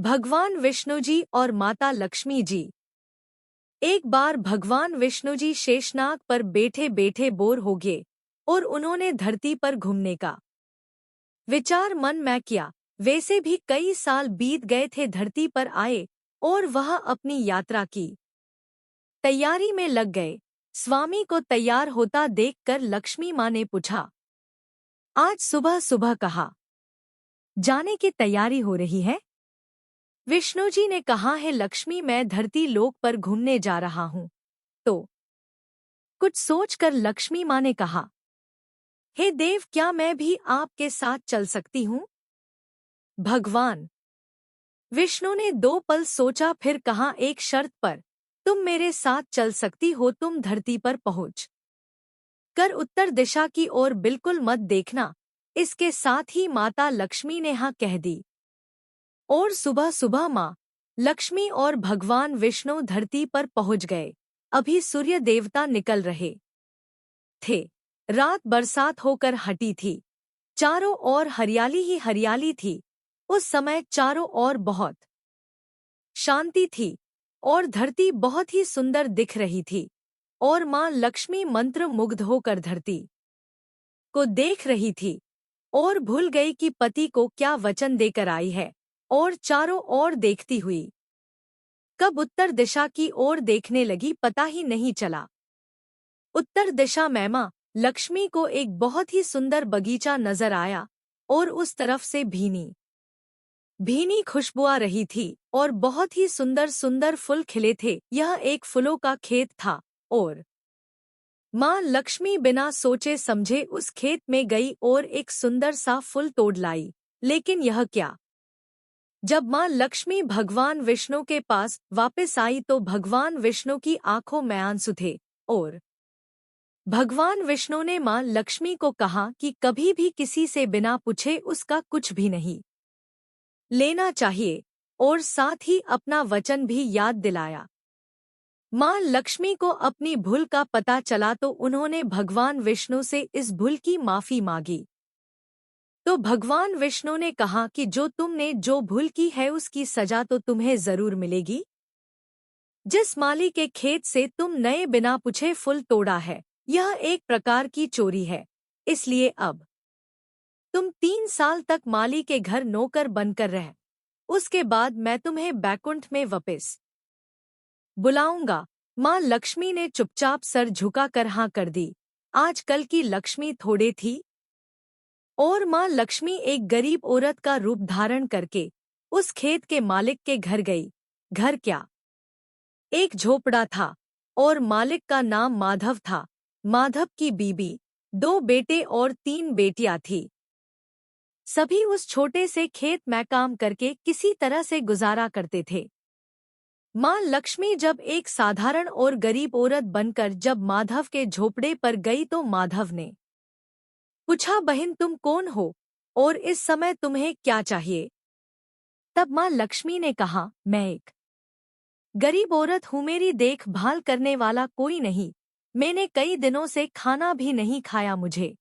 भगवान विष्णु जी और माता लक्ष्मी जी। एक बार भगवान विष्णु जी शेषनाग पर बैठे बैठे बोर हो गए और उन्होंने धरती पर घूमने का विचार मन में किया। वैसे भी कई साल बीत गए थे, धरती पर आए और वह अपनी यात्रा की तैयारी में लग गए। स्वामी को तैयार होता देखकर लक्ष्मी माँ ने पूछा, आज सुबह सुबह कहाँ जाने की तैयारी हो रही है? विष्णु जी ने कहा है लक्ष्मी, मैं धरती लोक पर घूमने जा रहा हूँ। तो कुछ सोचकर लक्ष्मी माँ ने कहा, हे देव, क्या मैं भी आपके साथ चल सकती हूँ? भगवान विष्णु ने 2 पल सोचा, फिर कहा, एक शर्त पर तुम मेरे साथ चल सकती हो। तुम धरती पर पहुँच कर उत्तर दिशा की ओर बिल्कुल मत देखना। इसके साथ ही माता लक्ष्मी ने हाँ कह दी और सुबह सुबह माँ लक्ष्मी और भगवान विष्णु धरती पर पहुंच गए। अभी सूर्य देवता निकल रहे थे। रात बरसात होकर हटी थी। चारों ओर हरियाली ही हरियाली थी। उस समय चारों ओर बहुत शांति थी और धरती बहुत ही सुंदर दिख रही थी। और माँ लक्ष्मी मंत्र मुग्ध होकर धरती को देख रही थी और भूल गई कि पति को क्या वचन देकर आई है, और चारों ओर देखती हुई कब उत्तर दिशा की ओर देखने लगी पता ही नहीं चला। उत्तर दिशा में माँ लक्ष्मी को एक बहुत ही सुंदर बगीचा नजर आया और उस तरफ से भीनी भीनी खुशबू आ रही थी और बहुत ही सुंदर सुंदर फूल खिले थे। यह एक फूलों का खेत था और माँ लक्ष्मी बिना सोचे समझे उस खेत में गई और एक सुंदर सा फूल तोड़ लाई। लेकिन यह क्या? जब माँ लक्ष्मी भगवान विष्णु के पास वापस आई तो भगवान विष्णु की आंखों में आंसू थे और भगवान विष्णु ने माँ लक्ष्मी को कहा कि कभी भी किसी से बिना पूछे उसका कुछ भी नहीं लेना चाहिए, और साथ ही अपना वचन भी याद दिलाया। माँ लक्ष्मी को अपनी भूल का पता चला तो उन्होंने भगवान विष्णु से इस भूल की माफी मांगी। तो भगवान विष्णु ने कहा कि जो तुमने जो भूल की है उसकी सजा तो तुम्हें जरूर मिलेगी। जिस माली के खेत से तुम नए बिना पूछे फूल तोड़ा है, यह एक प्रकार की चोरी है। इसलिए अब तुम 3 साल तक माली के घर नौकर बनकर रह। उसके बाद मैं तुम्हें बैकुंठ में वापस बुलाऊंगा। माँ लक्ष्मी ने चुपचाप सर झुकाकर हाँ कर दी। आजकल की लक्ष्मी थोड़े थी और माँ लक्ष्मी एक गरीब औरत का रूप धारण करके उस खेत के मालिक के घर गई। घर क्या, एक झोपड़ा था और मालिक का नाम माधव था। माधव की बीबी, 2 बेटे और 3 बेटियां थी। सभी उस छोटे से खेत में काम करके किसी तरह से गुजारा करते थे। माँ लक्ष्मी जब एक साधारण और गरीब औरत बनकर जब माधव के झोपड़े पर गई तो माधव ने पूछा, बहन तुम कौन हो और इस समय तुम्हें क्या चाहिए? तब माँ लक्ष्मी ने कहा, मैं एक गरीब औरत हूँ, मेरी देखभाल करने वाला कोई नहीं। मैंने कई दिनों से खाना भी नहीं खाया। मुझे